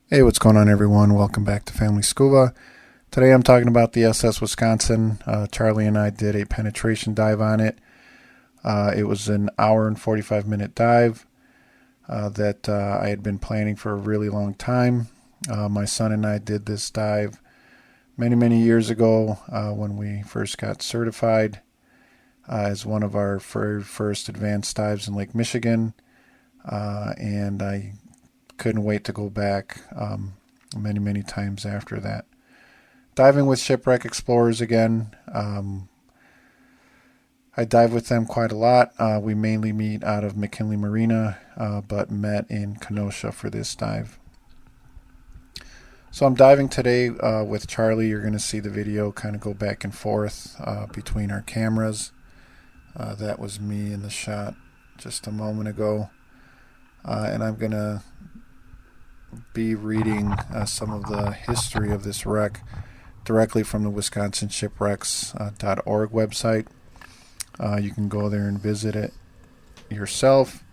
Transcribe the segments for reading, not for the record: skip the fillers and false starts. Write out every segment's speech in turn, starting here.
Hey, what's going on, everyone? Welcome back to Family Scuba. Today I'm talking about the SS Wisconsin. Charlie and I did a penetration dive on it. It was an hour and 45-minute dive that I had been planning for a really long time. My son and I did this dive many, many years ago when we first got certified as one of our very first advanced dives in Lake Michigan. And I couldn't wait to go back many, many times after that. Diving with Shipwreck Explorers again. I dive with them quite a lot. We mainly meet out of McKinley Marina, but met in Kenosha for this dive. So I'm diving today with Charlie. You're going to see the video kind of go back and forth between our cameras. That was me in the shot just a moment ago. And I'm going to be reading some of the history of this wreck directly from the wisconsinshipwrecks.org website. You can go there and visit it yourself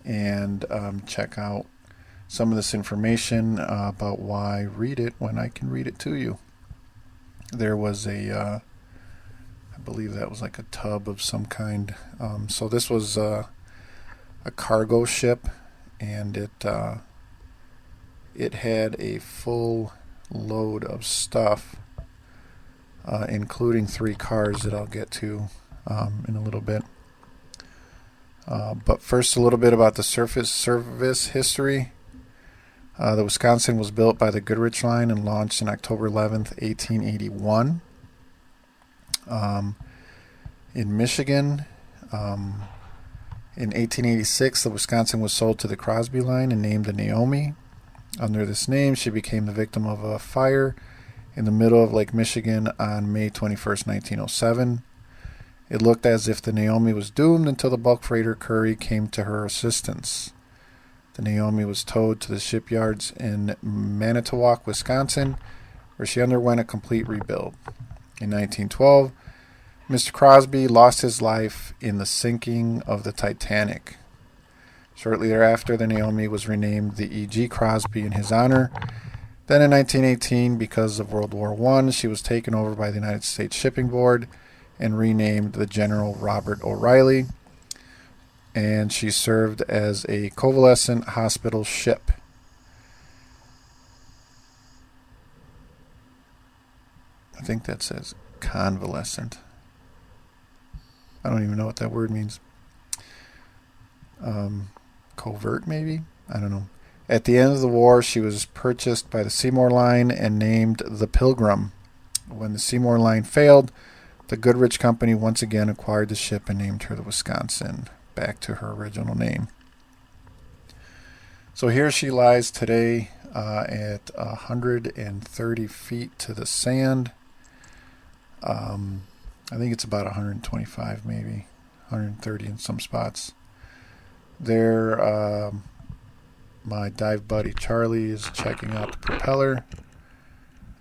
and check out some of this information about why read it when I can read it to you. There was I believe that was like a tub of some kind. So this was a cargo ship, and it had a full load of stuff, including 3 cars that I'll get to in a little bit. But first, a little bit about the service history. The Wisconsin was built by the Goodrich Line and launched on October 11th, 1881. In Michigan, in 1886, the Wisconsin was sold to the Crosby Line and named the Naomi. Under this name, she became the victim of a fire in the middle of Lake Michigan on May 21st, 1907. It looked as if the Naomi was doomed until the bulk freighter Curry came to her assistance. The Naomi was towed to the shipyards in Manitowoc, Wisconsin, where she underwent a complete rebuild. In 1912, Mr. Crosby lost his life in the sinking of the Titanic. Shortly thereafter, the Naomi was renamed the E.G. Crosby in his honor. Then in 1918, because of World War I, she was taken over by the United States Shipping Board and renamed the General Robert O'Reilly. And she served as a convalescent hospital ship. I think that says convalescent. I don't even know what that word means. Covert, maybe? I don't know. At the end of the war, she was purchased by the Seymour Line and named the Pilgrim. When the Seymour Line failed, the Goodrich Company once again acquired the ship and named her the Wisconsin, back to her original name. So here she lies today at 130 feet to the sand. I think it's about 125, maybe 130 in some spots. There, my dive buddy Charlie is checking out the propeller,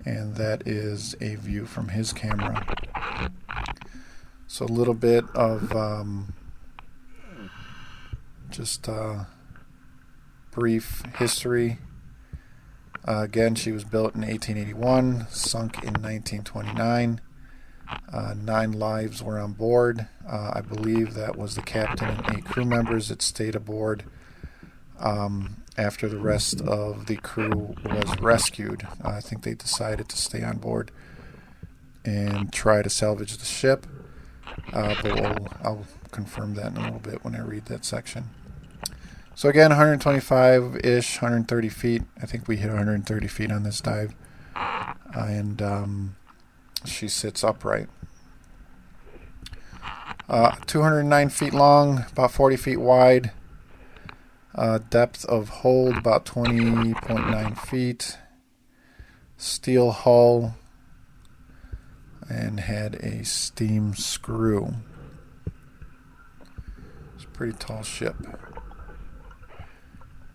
and that is a view from his camera. So a little bit of just brief history. Again, she was built in 1881, sunk in 1929. 9 lives were on board. I believe that was the captain and 8 crew members that stayed aboard after the rest of the crew was rescued. I think they decided to stay on board and try to salvage the ship, but I'll confirm that in a little bit when I read that section. So again, 125-ish, 130 feet. I think we hit 130 feet on this dive. And she sits upright. 209 feet long, about 40 feet wide. Depth of hold about 20.9 feet. Steel hull, and had a steam screw. It's a pretty tall ship.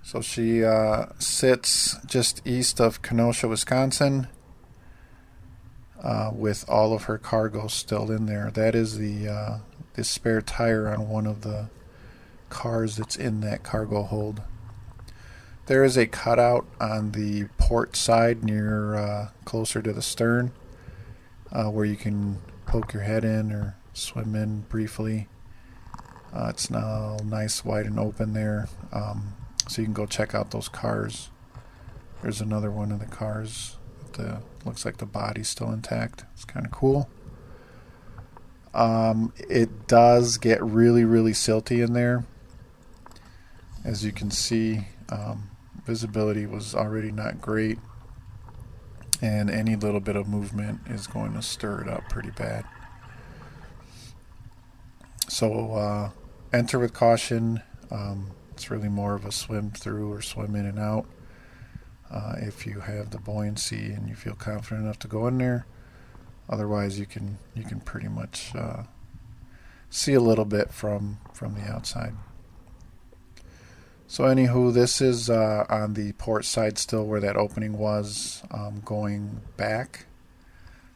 So she sits just east of Kenosha, Wisconsin, with all of her cargo still in there. That is the spare tire on one of the cars that's in that cargo hold. There is a cutout on the port side near closer to the stern where you can poke your head in or swim in briefly. It's now nice, wide, and open there, so you can go check out those cars. There's another one of the cars. Looks like the body's still intact. It's kind of cool. It does get really, really silty in there. As you can see, visibility was already not great, and any little bit of movement is going to stir it up pretty bad. So enter with caution. It's really more of a swim through or swim in and out. If you have the buoyancy and you feel confident enough to go in there. Otherwise, you can pretty much see a little bit from the outside. So anywho, this is on the port side still where that opening was, going back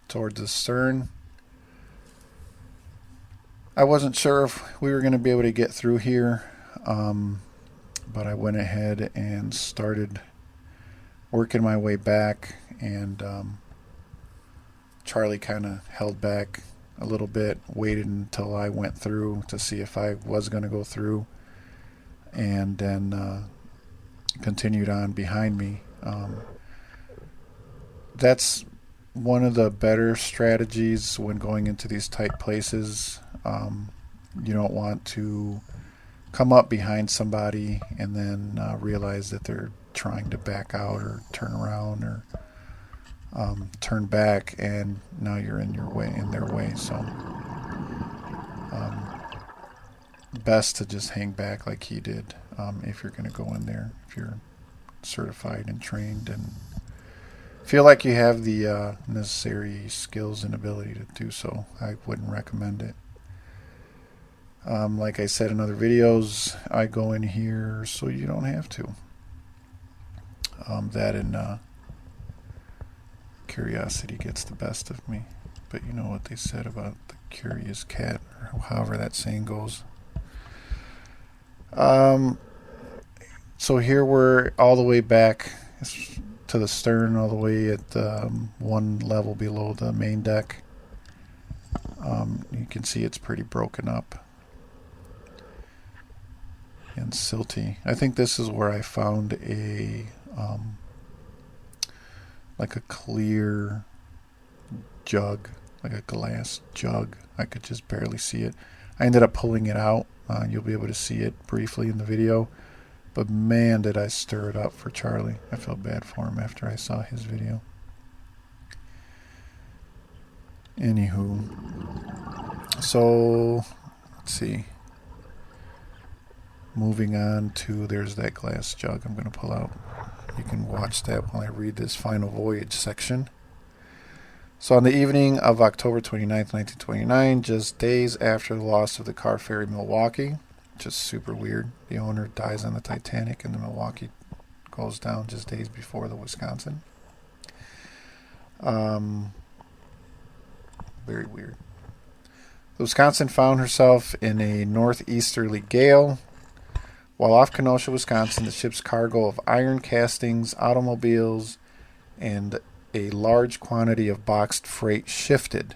towards the stern. I wasn't sure if we were going to be able to get through here, but I went ahead and started working my way back, and Charlie kind of held back a little bit, waited until I went through to see if I was going to go through, and then continued on behind me. That's one of the better strategies when going into these tight places. You don't want to come up behind somebody and then realize that they're trying to back out or turn around or turn back, and now you're in their way. So best to just hang back like he did if you're going to go in there, if you're certified and trained and feel like you have the necessary skills and ability to do so. I wouldn't recommend it. Like I said in other videos, I go in here so you don't have to. That and curiosity gets the best of me. But you know what they said about the curious cat, or however that saying goes. So here we're all the way back to the stern, all the way at one level below the main deck. You can see it's pretty broken up and silty. I think this is where I found a like a clear jug, like a glass jug. I could just barely see it. I ended up pulling it out. You'll be able to see it briefly in the video. But man, did I stir it up for Charlie. I felt bad for him after I saw his video. Anywho, so let's see. Moving on to, there's that glass jug I'm going to pull out. You can watch that while I read this final voyage section. So on the evening of October 29th, 1929, just days after the loss of the car ferry Milwaukee, just super weird. The owner dies on the Titanic and the Milwaukee goes down just days before the Wisconsin. Very weird. The Wisconsin found herself in a northeasterly gale. While off Kenosha, Wisconsin, the ship's cargo of iron castings, automobiles, and a large quantity of boxed freight shifted.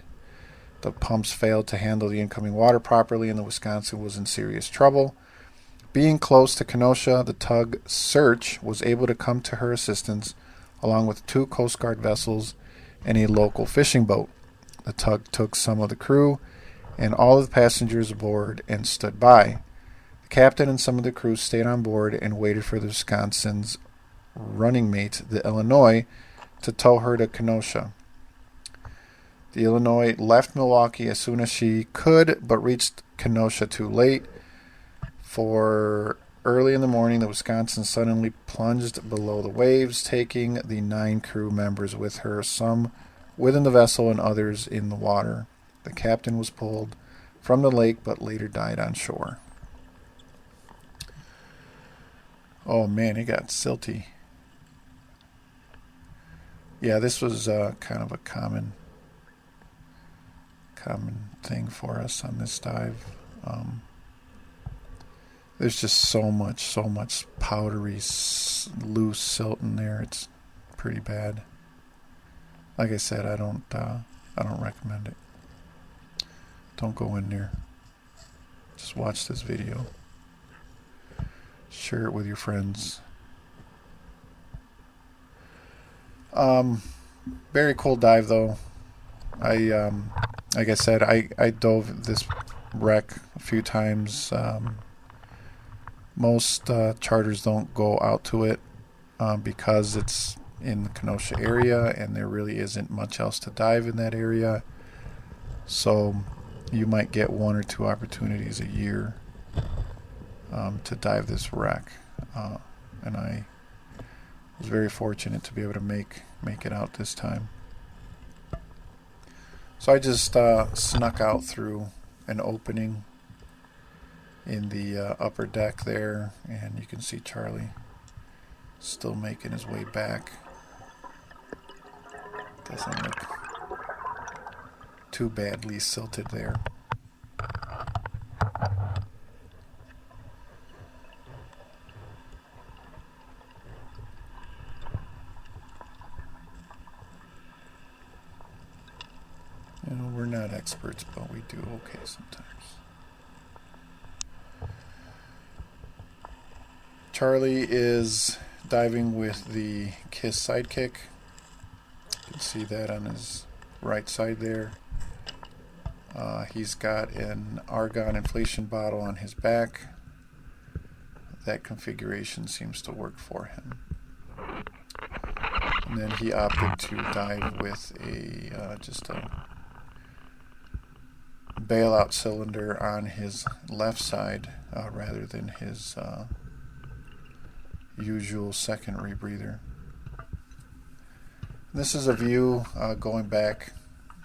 The pumps failed to handle the incoming water properly, and the Wisconsin was in serious trouble. Being close to Kenosha, the tug Search was able to come to her assistance, along with 2 Coast Guard vessels and a local fishing boat. The tug took some of the crew and all of the passengers aboard and stood by. The captain and some of the crew stayed on board and waited for the Wisconsin's running mate, the Illinois, to tow her to Kenosha. The Illinois left Milwaukee as soon as she could, but reached Kenosha too late. For early in the morning, the Wisconsin suddenly plunged below the waves, taking the 9 crew members with her, some within the vessel and others in the water. The captain was pulled from the lake, but later died on shore. Oh man, it got silty. Yeah, this was kind of a common thing for us on this dive. there's just so much powdery, loose silt in there. It's pretty bad. Like I said, I don't recommend it. Don't go in there. Just watch this video. Share it with your friends. Very cool dive though. Like I said, I dove this wreck a few times. Most charters don't go out to it because it's in the Kenosha area and there really isn't much else to dive in that area. So you might get 1 or 2 opportunities a year to dive this wreck. And I was very fortunate to be able to make it out this time. So I just snuck out through an opening in the upper deck there, and you can see Charlie still making his way back. Doesn't look too badly silted there. You know, we're not experts, but we do okay sometimes. Charlie is diving with the KISS sidekick. You can see that on his right side there. He's got an argon inflation bottle on his back. That configuration seems to work for him. And then he opted to dive with just a bailout cylinder on his left side rather than his usual second rebreather. This is a view going back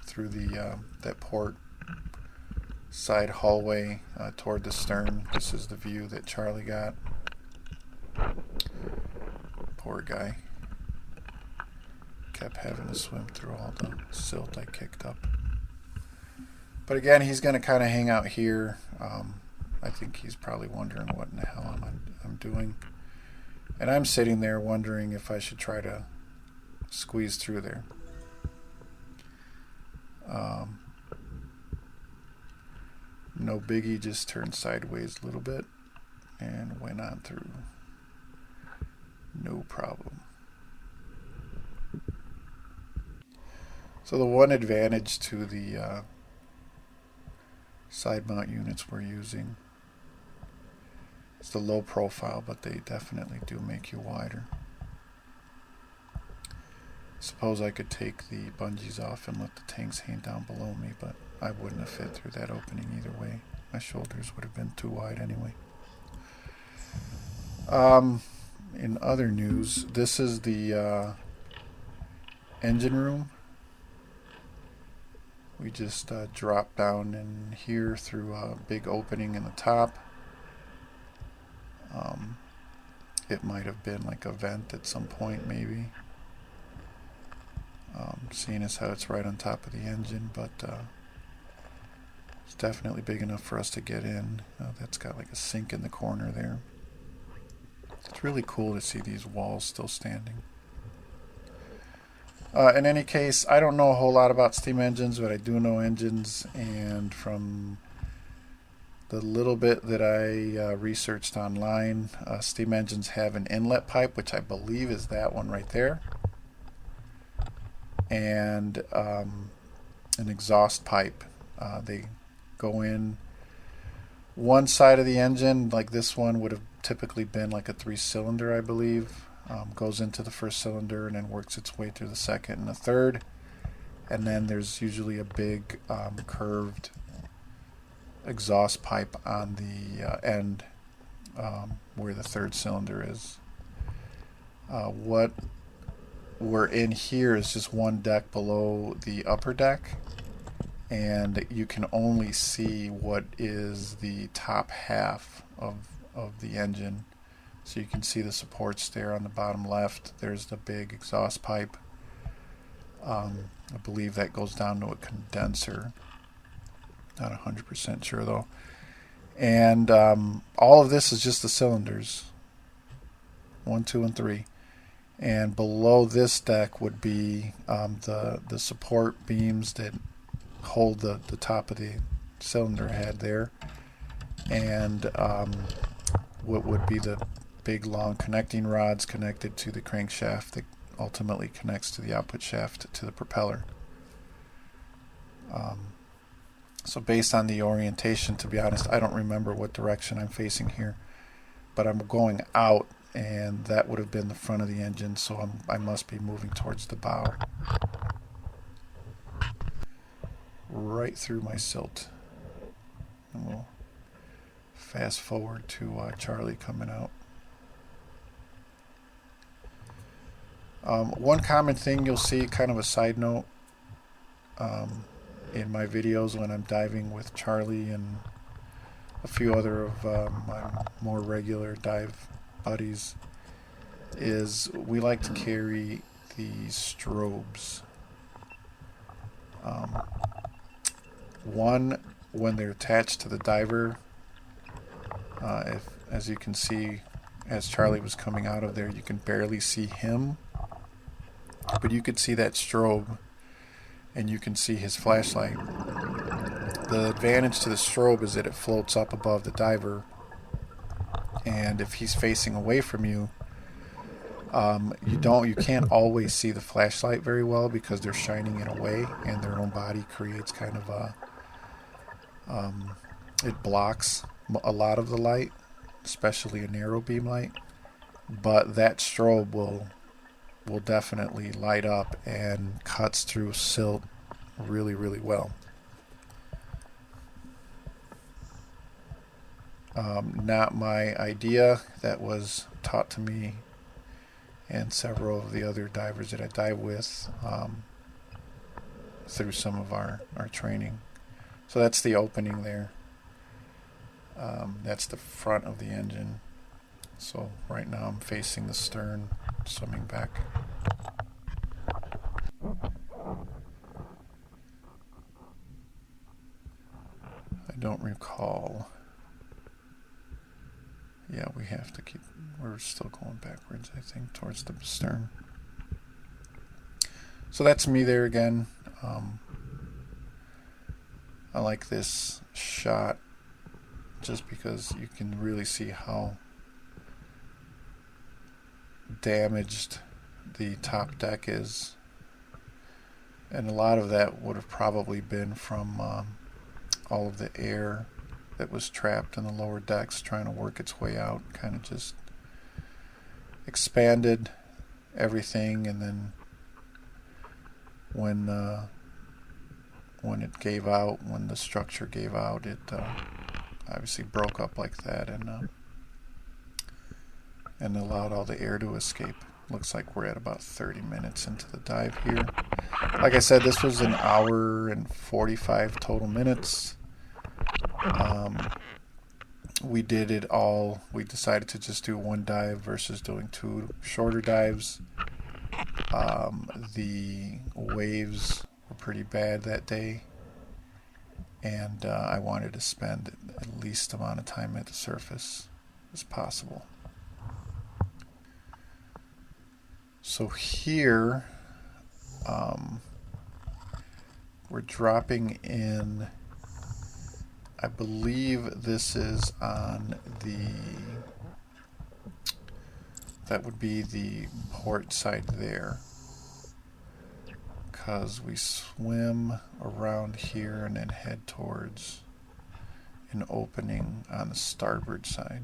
through the that port side hallway toward the stern. This is the view that Charlie got. Poor guy. Kept having to swim through all the silt I kicked up. But again, he's going to kind of hang out here. I think he's probably wondering what in the hell I'm doing. And I'm sitting there wondering if I should try to squeeze through there. No biggie, just turned sideways a little bit and went on through. No problem. So the one advantage to the side mount units we're using is the low profile, but they definitely do make you wider. Suppose I could take the bungees off and let the tanks hang down below me, but I wouldn't have fit through that opening either way. My shoulders would have been too wide anyway. In other news, this is the engine room. We just dropped down in here through a big opening in the top. It might have been like a vent at some point, maybe. Seeing as how it's right on top of the engine, but it's definitely big enough for us to get in. That's got like a sink in the corner there. It's really cool to see these walls still standing. In any case, I don't know a whole lot about steam engines, but I do know engines, and from the little bit that I researched online, steam engines have an inlet pipe, which I believe is that one right there, and an exhaust pipe. They go in one side of the engine, like this one would have typically been like a 3-cylinder, I believe. Goes into the first cylinder and then works its way through the second and the third, and then there's usually a big curved exhaust pipe on the end where the third cylinder is. What we're in here is just one deck below the upper deck, and you can only see what is the top half of the engine. So you can see the supports there on the bottom left. There's the big exhaust pipe. I believe that goes down to a condenser. Not 100% sure though. And all of this is just the cylinders, 1, 2, and 3. And below this deck would be the support beams that hold the top of the cylinder head there, and what would be the big long connecting rods connected to the crankshaft that ultimately connects to the output shaft to the propeller. So based on the orientation, to be honest, I don't remember what direction I'm facing here, but I'm going out, and that would have been the front of the engine, so I must be moving towards the bow. Right through my silt. And we'll fast forward to Charlie coming out. One common thing you'll see, kind of a side note, in my videos when I'm diving with Charlie and a few other of my more regular dive buddies, is we like to carry these strobes. One, when they're attached to the diver, as you can see, as Charlie was coming out of there, you can barely see him, but you could see that strobe, and you can see his flashlight. The advantage to the strobe is that it floats up above the diver, and if he's facing away from you, you can't always see the flashlight very well because they're shining it away, and their own body creates kind of it blocks a lot of the light, especially a narrow beam light. But that strobe will definitely light up and cuts through silt really, really well. Not my idea. That was taught to me and several of the other divers that I dive with through some of our training. So that's the opening there. That's the front of the engine. So right now I'm facing the stern, swimming back. I don't recall. Yeah, we have to keep, we're still going backwards, I think, towards the stern. So that's me there again. I like this shot just because you can really see how damaged the top deck is. And a lot of that would have probably been from all of the air that was trapped in the lower decks trying to work its way out. Kind of just expanded everything, and then when it gave out, when the structure gave out, it obviously broke up like that, and allowed all the air to escape. Looks like we're at about 30 minutes into the dive here. Like I said, this was an hour and 45 total minutes. We did it all. We decided to just do one dive versus doing two shorter dives. The waves were pretty bad that day, and I wanted to spend at least amount of time at the surface as possible. So here, we're dropping in, I believe this is on that would be the port side there, because we swim around here and then head towards an opening on the starboard side.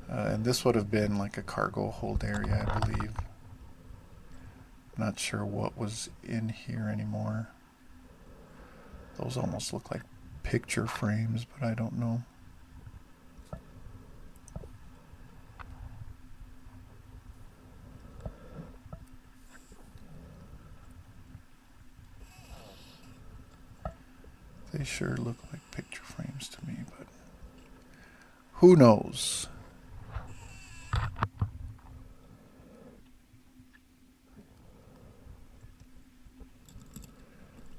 And this would have been like a cargo hold area, I believe. Not sure what was in here anymore. Those almost look like picture frames, but I don't know. They sure look like picture frames to me, but who knows?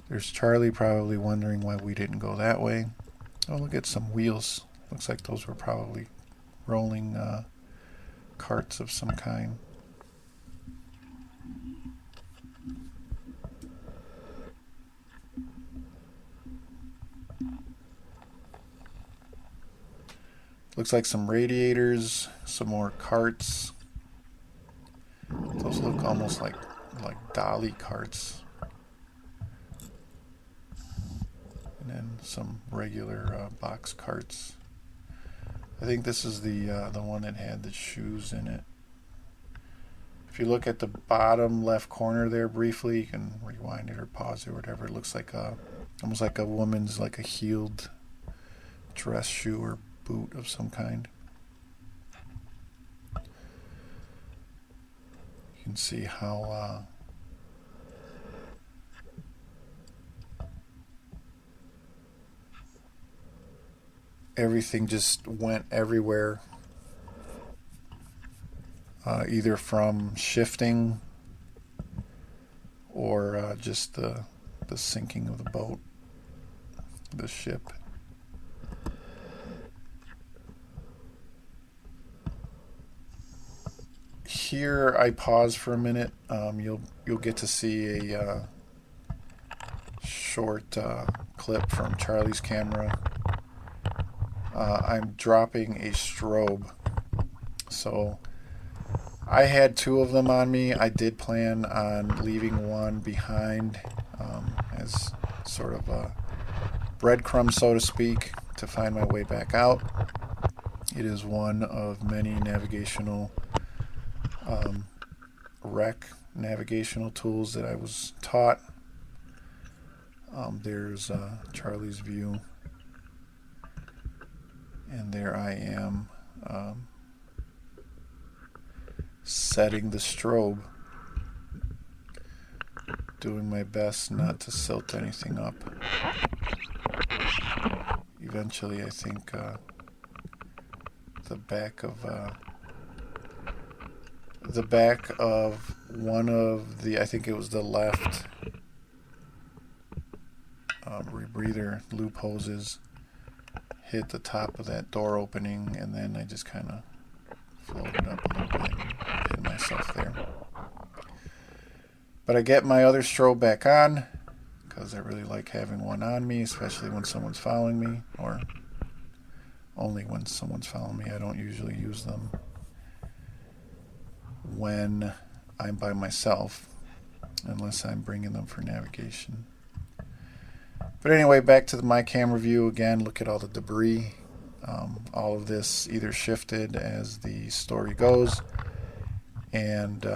There's Charlie probably wondering why we didn't go that way. Oh, look at some wheels. Looks like those were probably rolling carts of some kind. Looks like some radiators, some more carts. Those look almost like dolly carts. And then some regular box carts. I think this is the one that had the shoes in it. If you look at the bottom left corner there briefly, you can rewind it or pause it or whatever. It looks like almost like a woman's, like a heeled dress shoe or boot of some kind. You can see how everything just went everywhere, either from shifting or just the sinking of the boat, the ship. Here I pause for a minute. You'll get to see a short clip from Charlie's camera. I'm dropping a strobe. So I had two of them on me. I did plan on leaving one behind as sort of a breadcrumb, so to speak, to find my way back out. It is one of many navigational wreck navigational tools that I was taught. There's Charlie's view, and there I am setting the strobe, doing my best not to silt anything up. Eventually I think the back of one of the, I think it was the left rebreather loop hoses hit the top of that door opening, and then I just kind of floated up a little bit and hit myself there. But I get my other strobe back on because I really like having one on me, especially when someone's following me, or only when someone's following me. I don't usually use them when I'm by myself, unless I'm bringing them for navigation. But anyway, back to my camera view again. Look at all the debris. All of this either shifted as the story goes and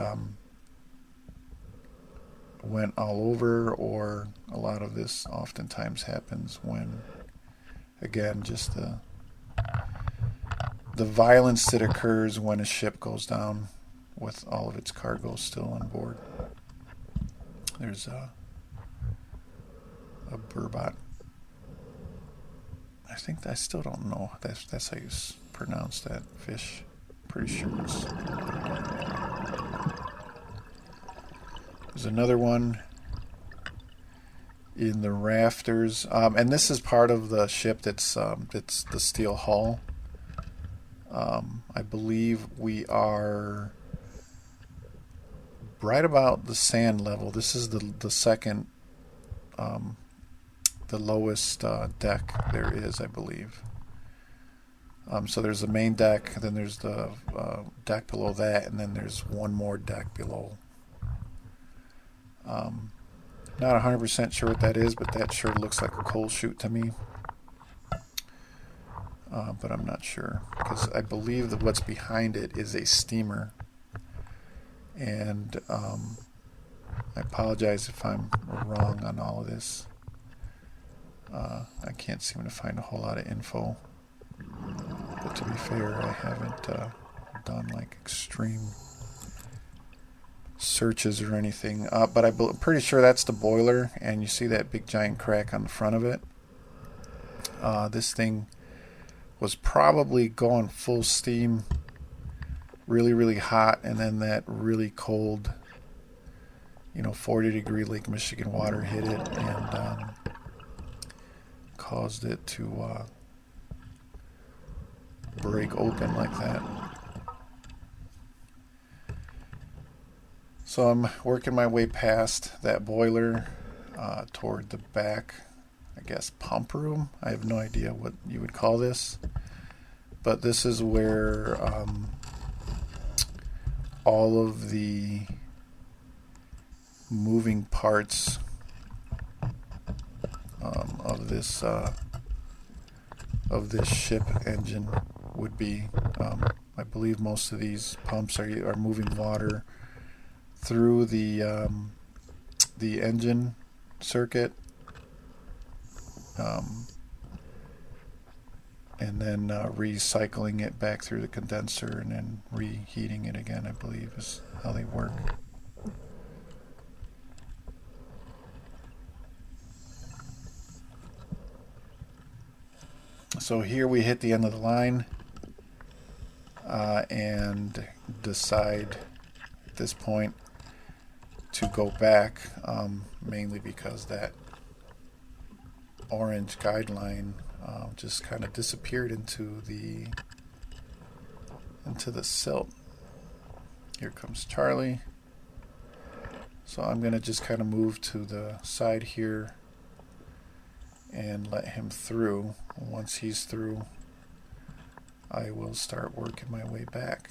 went all over, or a lot of this oftentimes happens when, again, just the violence that occurs when a ship goes down with all of its cargo still on board. There's a burbot. I think I still don't know. That's how you pronounce that fish. Pretty sure it's. There's another one in the rafters, and this is part of the ship that's the steel hull. I believe we are right about the sand level. This is the second, the lowest deck there is, I believe. So there's the main deck, then there's the deck below that, and then there's one more deck below. Not 100% sure what that is, but that sure looks like a coal chute to me. But I'm not sure, because I believe that what's behind it is a steamer. And I apologize if I'm wrong on all of this. I can't seem to find a whole lot of info. But to be fair, I haven't done like extreme searches or anything. But I'm pretty sure that's the boiler, and you see that big giant crack on the front of it. This thing was probably going full steam, really, really hot, and then that really cold, 40-degree Lake Michigan water hit it and caused it to break open like that. So I'm working my way past that boiler toward the back, I guess, pump room. I have no idea what you would call this. But this is where all of the moving parts of this ship engine would be. I believe most of these pumps are moving water through the engine circuit, and then recycling it back through the condenser and then reheating it again, I believe is how they work. So here we hit the end of the line and decide at this point to go back, mainly because that orange guideline just kind of disappeared into the silt. Here comes Charlie. So I'm going to just kind of move to the side here and let him through. Once he's through, I will start working my way back.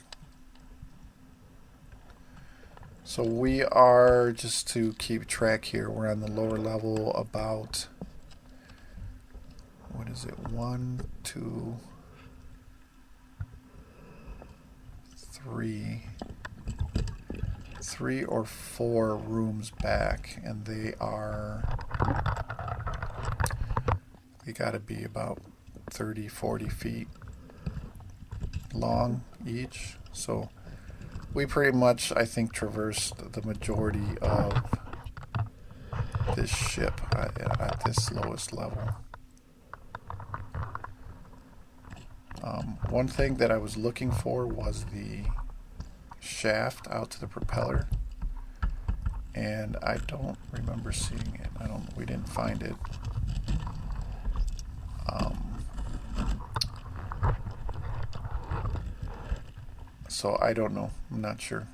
So we are, just to keep track here, we're on the lower level about, what is it, 1, 2, 3 or 4 rooms back, and they got to be about 30, 40 feet long each. So we pretty much, I think, traversed the majority of this ship at this lowest level. One thing that I was looking for was the shaft out to the propeller, and I don't remember seeing it. We didn't find it. So I don't know. I'm not sure.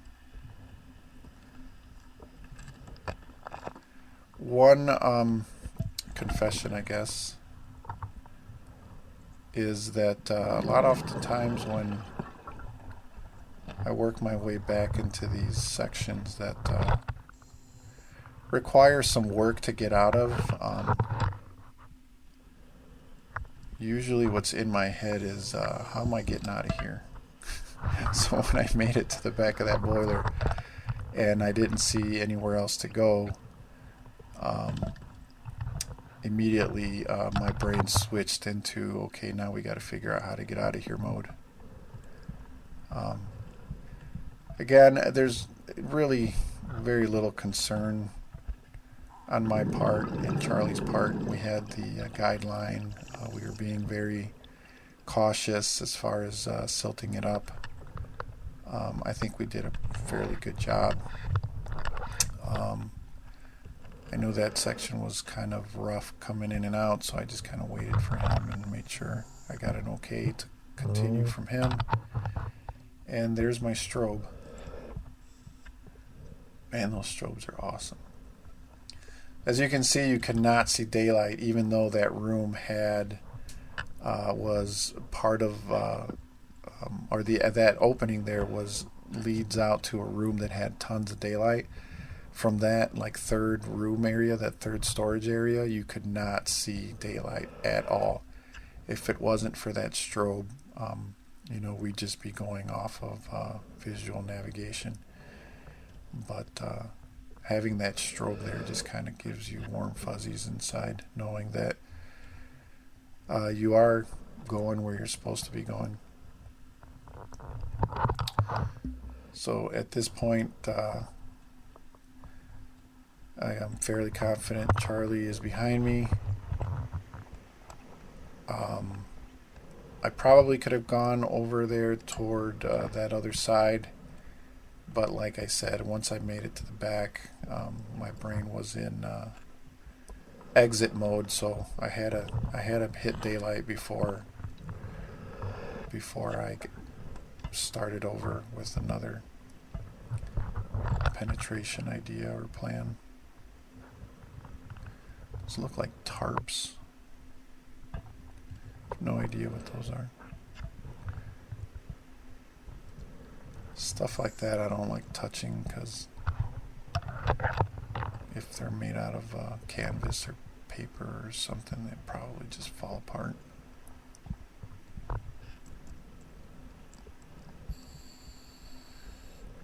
One confession, I guess, is that a lot of the times when I work my way back into these sections that require some work to get out of, usually what's in my head is, how am I getting out of here? So when I made it to the back of that boiler and I didn't see anywhere else to go, immediately my brain switched into, okay, now we got to figure out how to get out of here mode. Again, there's really very little concern on my part and Charlie's part. We had the guideline. We were being very cautious as far as silting it up. I think we did a fairly good job. I knew that section was kind of rough coming in and out, so I just kind of waited for him and made sure I got an okay to continue from him. And there's my strobe. Man, those strobes are awesome. As you can see, you cannot see daylight, even though that room was part of, that opening there leads out to a room that had tons of daylight. From that third room area, that third storage area, you could not see daylight at all. If it wasn't for that strobe, we'd just be going off of visual navigation. But having that strobe there just kind of gives you warm fuzzies inside, knowing that you are going where you're supposed to be going. So at this point, I am fairly confident Charlie is behind me. I probably could have gone over there toward that other side, but like I said, once I made it to the back, my brain was in exit mode, so I had to hit daylight before before I started over with another penetration idea or plan. Those look like tarps. No idea what those are. Stuff like that I don't like touching, because if they're made out of canvas or paper or something, they probably just fall apart.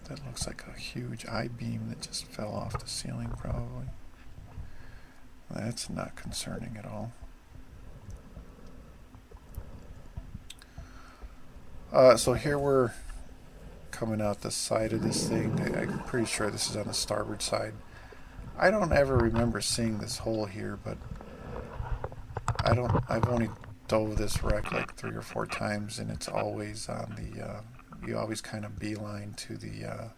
That looks like a huge I-beam that just fell off the ceiling, probably. That's not concerning at all. So here we're coming out the side of this thing. I'm pretty sure this is on the starboard side. I don't ever remember seeing this hole here, but I've only dove this wreck like 3 or 4 times, and it's always on the you always kind of beeline to the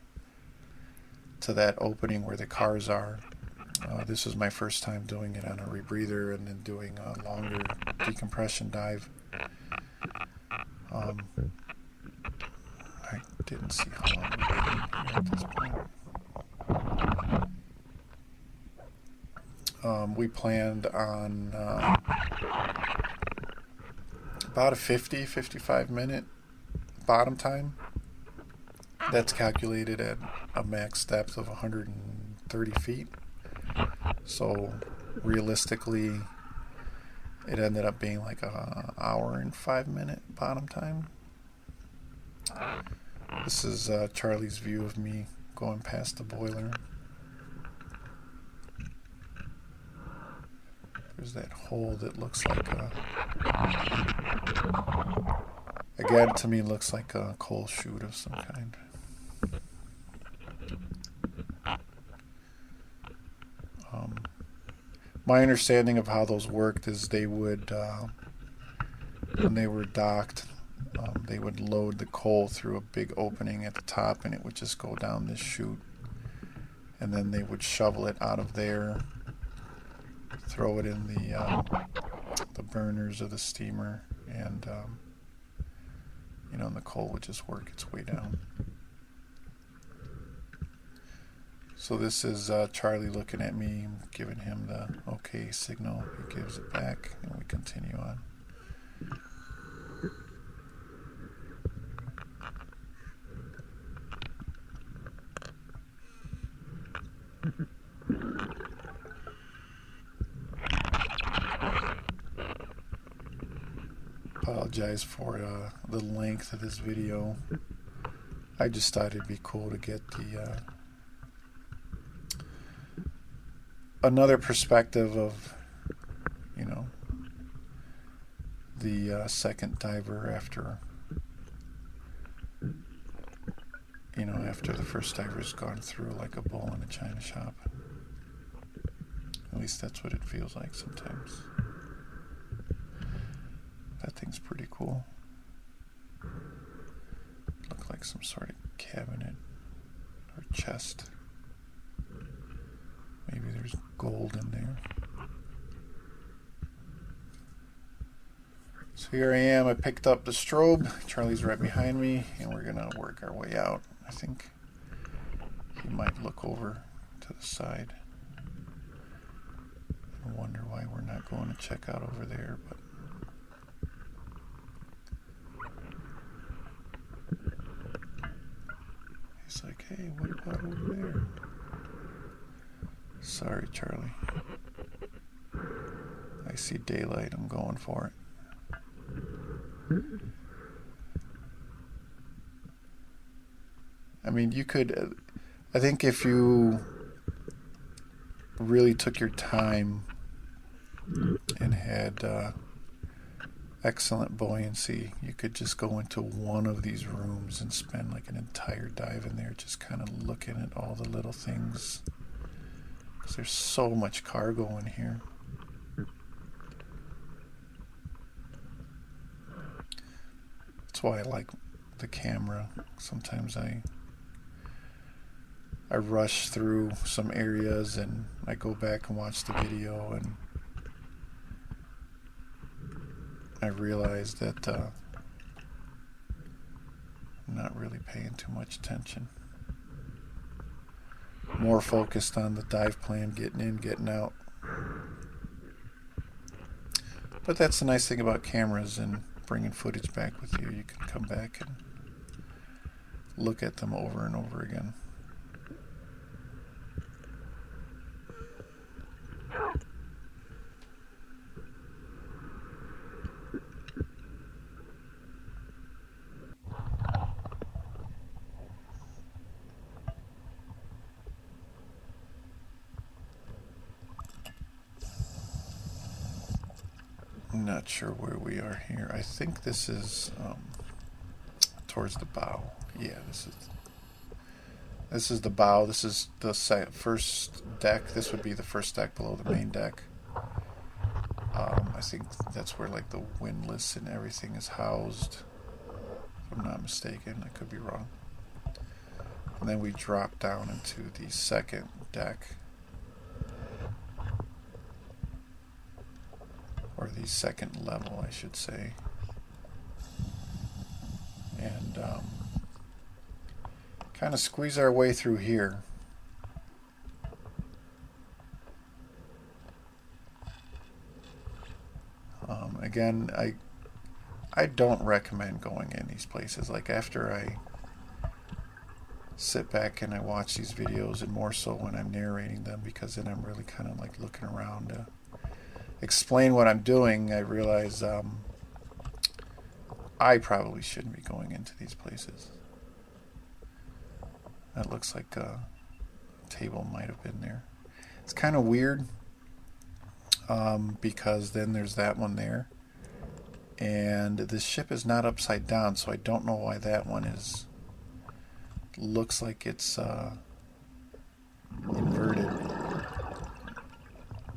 to that opening where the cars are. This was my first time doing it on a rebreather and then doing a longer decompression dive. I didn't see how long we've been here at this point. We planned on about a 55 minute bottom time. That's calculated at a max depth of 130 feet. So realistically, it ended up being like an hour and 5 minute bottom time. This is Charlie's view of me going past the boiler. There's that hole that looks like again, to me, looks like a coal chute of some kind. My understanding of how those worked is they would, when they were docked, they would load the coal through a big opening at the top, and it would just go down this chute, and then they would shovel it out of there, throw it in the burners of the steamer, and and the coal would just work its way down. So this is Charlie looking at me, giving him the okay signal. He gives it back, and we continue on. Apologize for the length of this video. I just thought it'd be cool to get the another perspective of the second diver after after the first diver's gone through like a bull in a china shop. At least that's what it feels like sometimes. That thing's pretty cool. Look like some sort of cabinet or chest. Maybe there's gold in there. So here I am. I picked up the strobe. Charlie's right behind me, and we're gonna work our way out. I think he might look over to the side and wonder why we're not going to check out over there, but he's like, hey, what about over there? Sorry, Charlie. I see daylight. I'm going for it. I mean, you could... I think if you really took your time and had excellent buoyancy, you could just go into one of these rooms and spend like an entire dive in there just kind of looking at all the little things. Because there's so much cargo in here. That's why I like the camera. Sometimes I rush through some areas and I go back and watch the video, and I realize that not really paying too much attention. More focused on the dive plan, getting in, getting out. But that's the nice thing about cameras and bringing footage back with you. You can come back and look at them over and over again. I'm not sure where we are here. I think this is towards the bow. Yeah, this is the bow. This is the first deck. This would be the first deck below the main deck. I think that's where like the windlass and everything is housed, if I'm not mistaken. I could be wrong. And then we drop down into the second deck, or the second level, I should say. And kind of squeeze our way through here. Again, I don't recommend going in these places. Like, after I sit back and I watch these videos, and more so when I'm narrating them, because then I'm really kind of like looking around to explain what I'm doing, I realize I probably shouldn't be going into these places. That looks like a table might have been there. It's kind of weird because then there's that one there, and this ship is not upside down, so I don't know why that one is. Looks like it's inverted.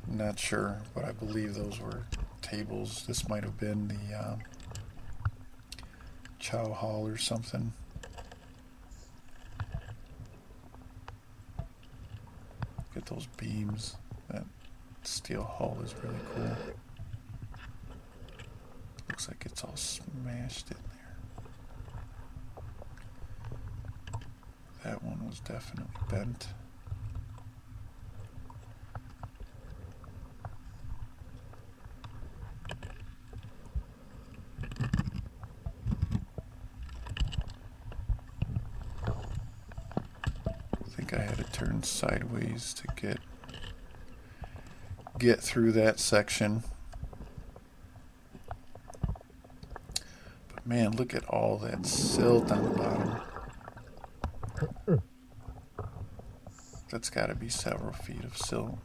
Not sure, but I believe those were tables. This might have been the chow hall or something. Look at those beams. That steel hull is really cool. Looks like it's all smashed in there. That one was definitely bent. I think I had to turn sideways to get through that section. But man, look at all that silt on the bottom. That's got to be several feet of silt,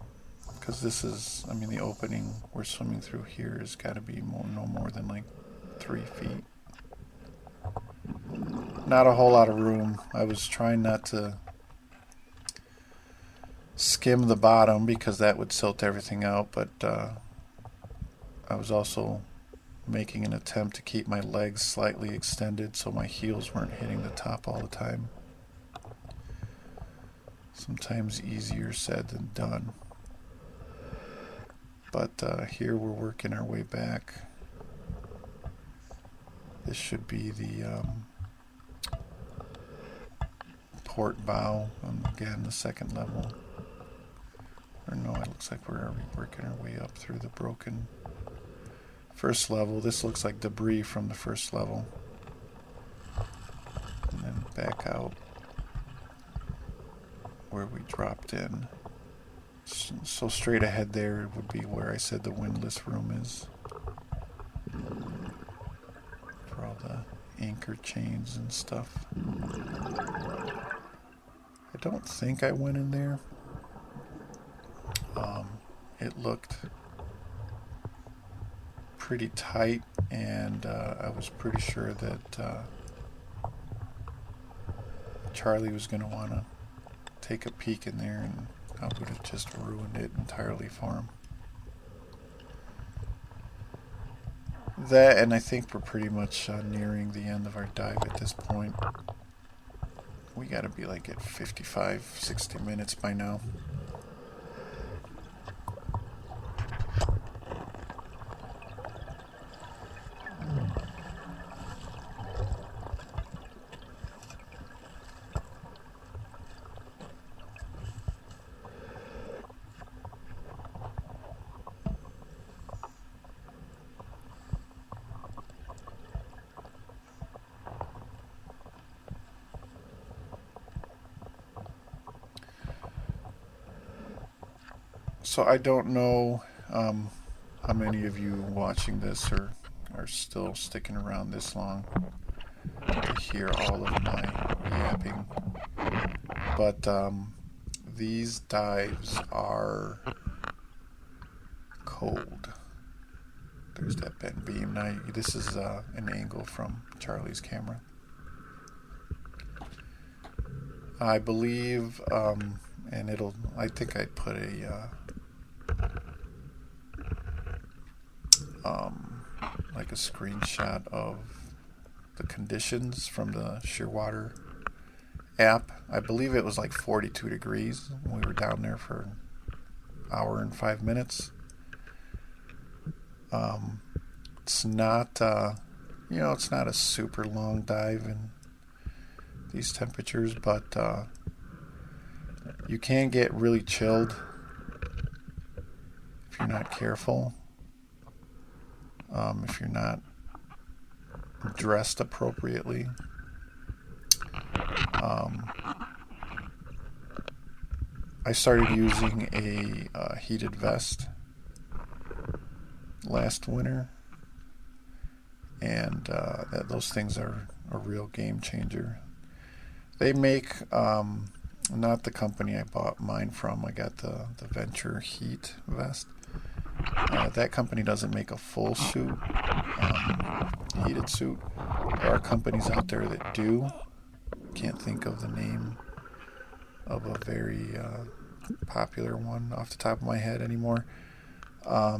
because this is, I mean, the opening we're swimming through here has got to be no more than like 3 feet. Not a whole lot of room. I was trying not to skim the bottom because that would silt everything out, but I was also making an attempt to keep my legs slightly extended so my heels weren't hitting the top all the time. Sometimes easier said than done. But here we're working our way back. This should be the port bow, and again the second level. Or no, it looks like we're working our way up through the broken first level. This looks like debris from the first level. And then back out where we dropped in. So straight ahead there would be where I said the windlass room is, for all the anchor chains and stuff. I don't think I went in there. It looked pretty tight, and I was pretty sure that Charlie was going to want to take a peek in there, and I would have just ruined it entirely for him. That, and I think we're pretty much nearing the end of our dive at this point. We got to be like at 55, 60 minutes by now. So I don't know how many of you watching this are still sticking around this long to hear all of my yapping. But these dives are cold. There's that bent beam. Now this is an angle from Charlie's camera. I believe, and I think I put a like a screenshot of the conditions from the Shearwater app. I believe it was like 42 degrees. We were down there for an hour and 5 minutes. It's not, it's not a super long dive in these temperatures, but you can get really chilled if you're not careful. If you're not dressed appropriately. I started using a heated vest last winter, and those things are a real game changer. They make, not the company I bought mine from, I got the Venture Heat vest. That company doesn't make a full suit, heated suit. There are companies out there that do. Can't think of the name of a very popular one off the top of my head anymore. I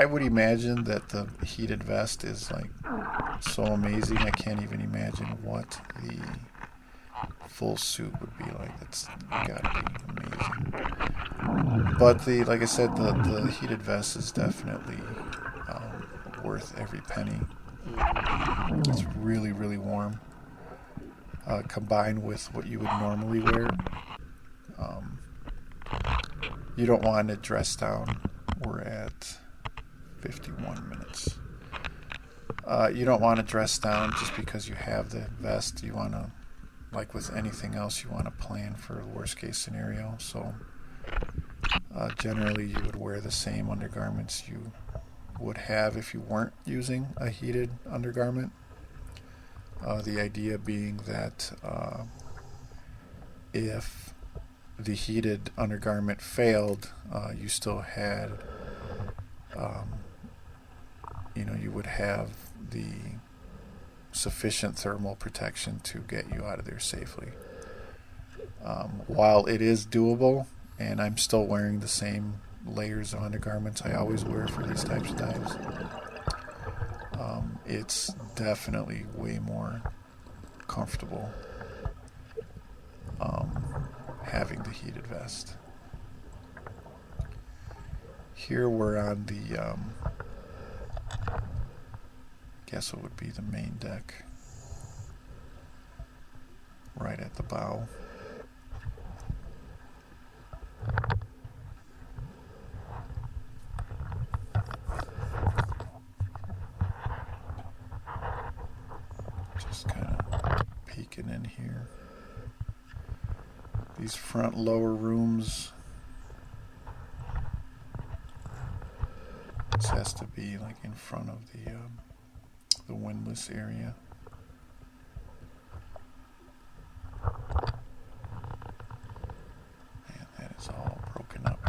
would imagine that the heated vest is like so amazing. I can't even imagine what the full suit would be like. That's gotta be amazing. But like I said, the heated vest is definitely worth every penny. It's really, really warm. Combined with what you would normally wear, you don't want it dressed down. We're at 51 minutes. You don't want to dress down just because you have the vest. You want to, like with anything else, you want to plan for a worst case scenario. So generally you would wear the same undergarments you would have if you weren't using a heated undergarment. The idea being that if the heated undergarment failed, you still had, you would have the sufficient thermal protection to get you out of there safely. While it is doable, and I'm still wearing the same layers of undergarments I always wear for these types of dives, it's definitely way more comfortable having the heated vest. Here we're on the guess what would be the main deck, right at the bow. Just kind of peeking in here. These front lower rooms, this has to be like in front of the windlass area. Man, that is all broken up.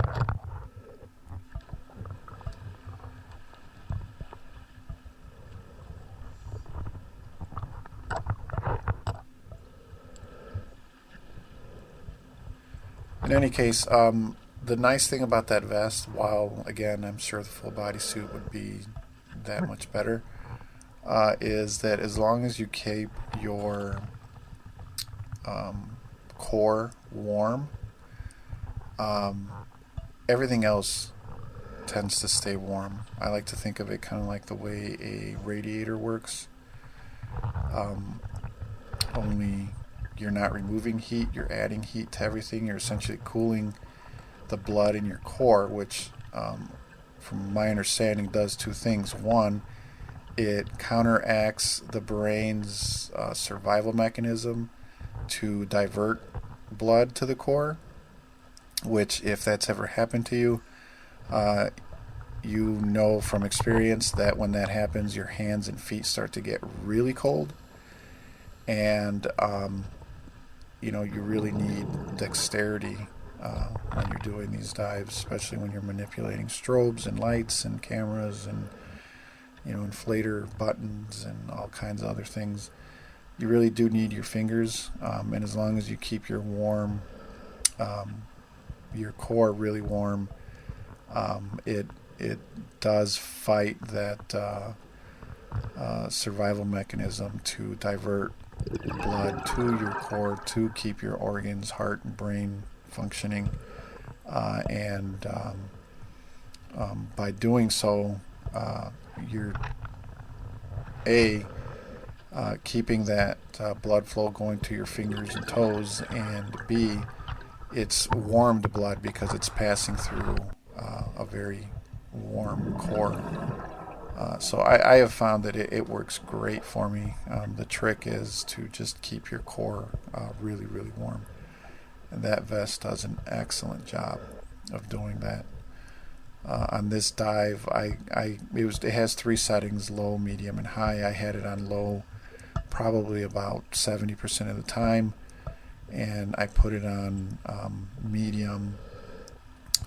In any case, the nice thing about that vest, while again I'm sure the full body suit would be that much better, is that as long as you keep your core warm, everything else tends to stay warm. I like to think of it kind of like the way a radiator works, only you're not removing heat, you're adding heat to everything. You're essentially cooling the blood in your core, which from my understanding does two things. One, it counteracts the brain's survival mechanism to divert blood to the core. which if that's ever happened to you, you know from experience that when that happens, your hands and feet start to get really cold, and you really need dexterity when you're doing these dives, especially when you're manipulating strobes and lights and cameras and inflator buttons and all kinds of other things. You really do need your fingers, and as long as you keep your core really warm, it does fight that survival mechanism to divert blood to your core to keep your organs, heart and brain functioning, and by doing so, you're keeping that blood flow going to your fingers and toes, and B, it's warmed blood because it's passing through a very warm core. So I have found that it works great for me. The trick is to just keep your core really, really warm. And that vest does an excellent job of doing that. On this dive, it has 3 settings: low, medium, and high. I had it on low probably about 70% of the time, and I put it on medium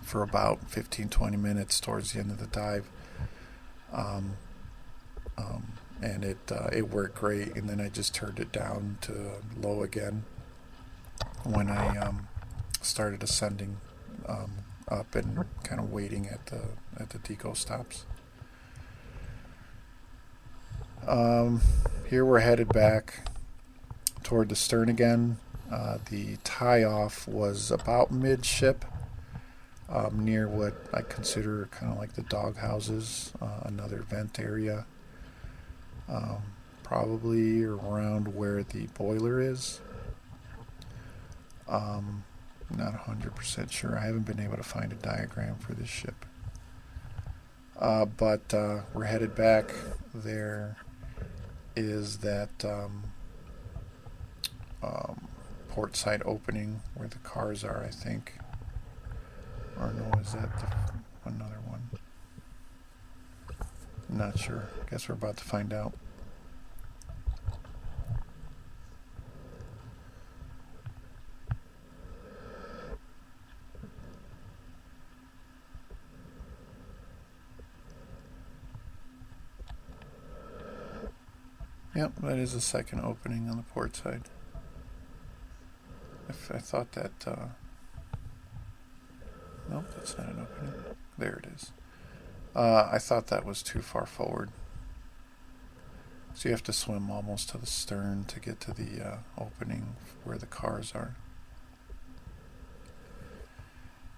for about 15-20 minutes towards the end of the dive. And it worked great, and then I just turned it down to low again when I started ascending up and kind of waiting at the deco stops. Here we're headed back toward the stern again. The tie-off was about midship, near what I consider kind of like the dog houses, another vent area, probably around where the boiler is. Not 100% sure. I haven't been able to find a diagram for this ship. But we're headed back. There is that port side opening where the cars are, I think. Or no, is that another one? I'm not sure. Guess we're about to find out. Yep, that is a second opening on the port side. I thought that... Nope, that's not an opening. There it is. I thought that was too far forward. So you have to swim almost to the stern to get to the opening where the cars are.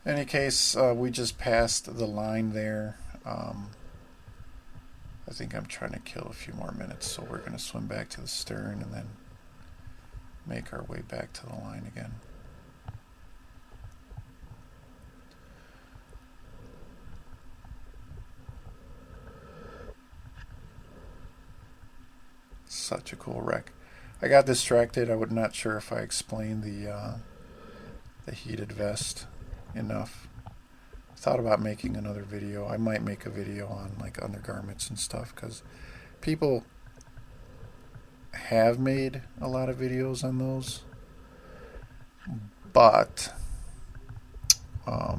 In any case, we just passed the line there. I think I'm trying to kill a few more minutes, so we're going to swim back to the stern and then make our way back to the line again. Such a cool wreck. I got distracted. I was not sure if I explained the heated vest enough. Thought about making another video. I might make a video on like undergarments and stuff, because people have made a lot of videos on those, but I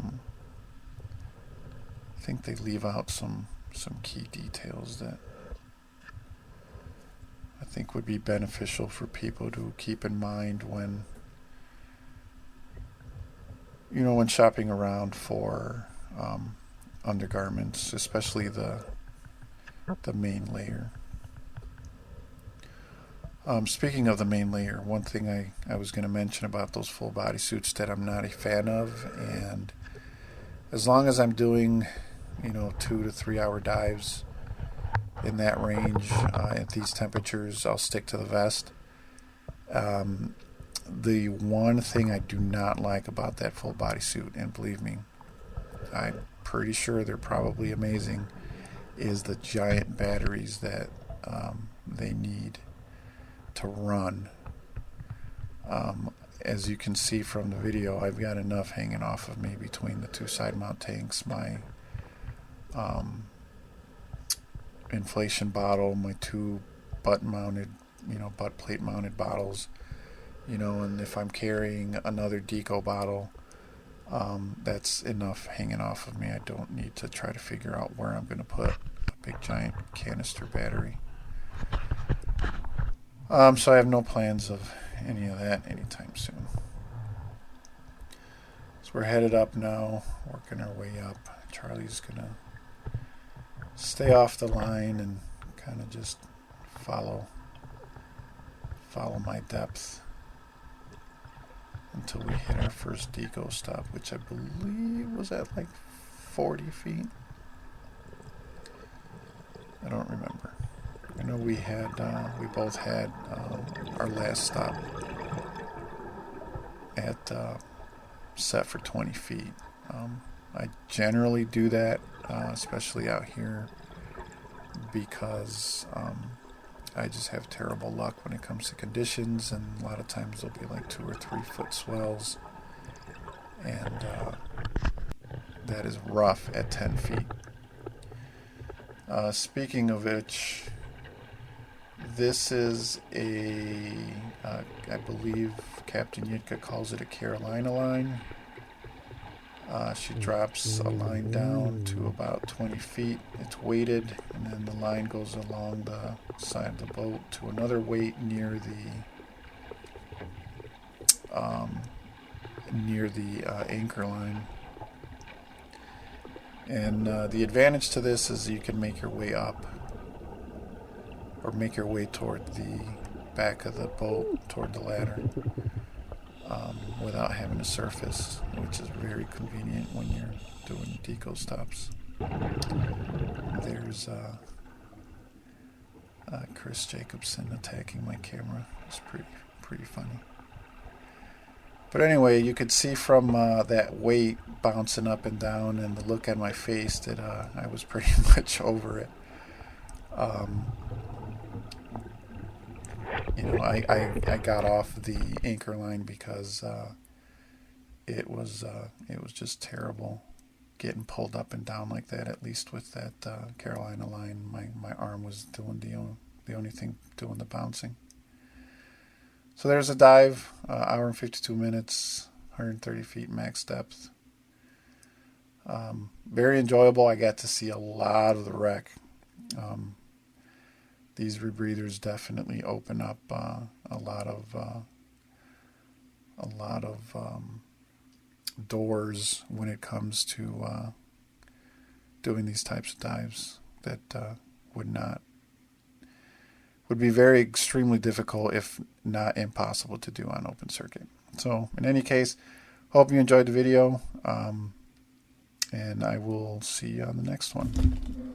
think they leave out some key details that I think would be beneficial for people to keep in mind when shopping around for undergarments, especially the main layer. Speaking of the main layer, one thing I was going to mention about those full body suits that I'm not a fan of, and as long as I'm doing 2 to 3 hour dives in that range at these temperatures, I'll stick to the vest. The one thing I do not like about that full body suit, and believe me, I'm pretty sure they're probably amazing, is the giant batteries that they need to run. as you can see from the video, I've got enough hanging off of me between the two side mount tanks, my inflation bottle, my two butt mounted, butt plate mounted bottles, and if I'm carrying another deco bottle, that's enough hanging off of me. I don't need to try to figure out where I'm going to put a big giant canister battery. So I have no plans of any of that anytime soon. So we're headed up now, working our way up. Charlie's going to stay off the line and kind of just follow my depth until we hit our first deco stop, which I believe was at like 40 feet. I don't remember. I know we both had our last stop at set for 20 feet. I generally do that, especially out here, because I just have terrible luck when it comes to conditions, and a lot of times there'll be like 2 or 3 foot swells, and that is rough at 10 feet. Speaking of which, this is I believe Captain Yitka calls it a Carolina line. She drops a line down to about 20 feet. It's weighted, and then the line goes along the side of the boat to another weight near the anchor line. And the advantage to this is you can make your way up, or make your way toward the back of the boat, toward the ladder, without having to surface, which is very convenient when you're doing deco stops. There's Chris Jacobson attacking my camera. It's pretty funny. But anyway, you could see from that weight bouncing up and down and the look on my face that I was pretty much over it. I got off the anchor line because it was just terrible getting pulled up and down like that. At least with that Carolina line, my arm was doing the only thing doing the bouncing. So there's a dive, hour and 52 minutes, 130 feet max depth. Very enjoyable. I got to see a lot of the wreck. These rebreathers definitely open up a lot of doors when it comes to doing these types of dives that would be very extremely difficult, if not impossible, to do on open circuit. So in any case, hope you enjoyed the video, and I will see you on the next one.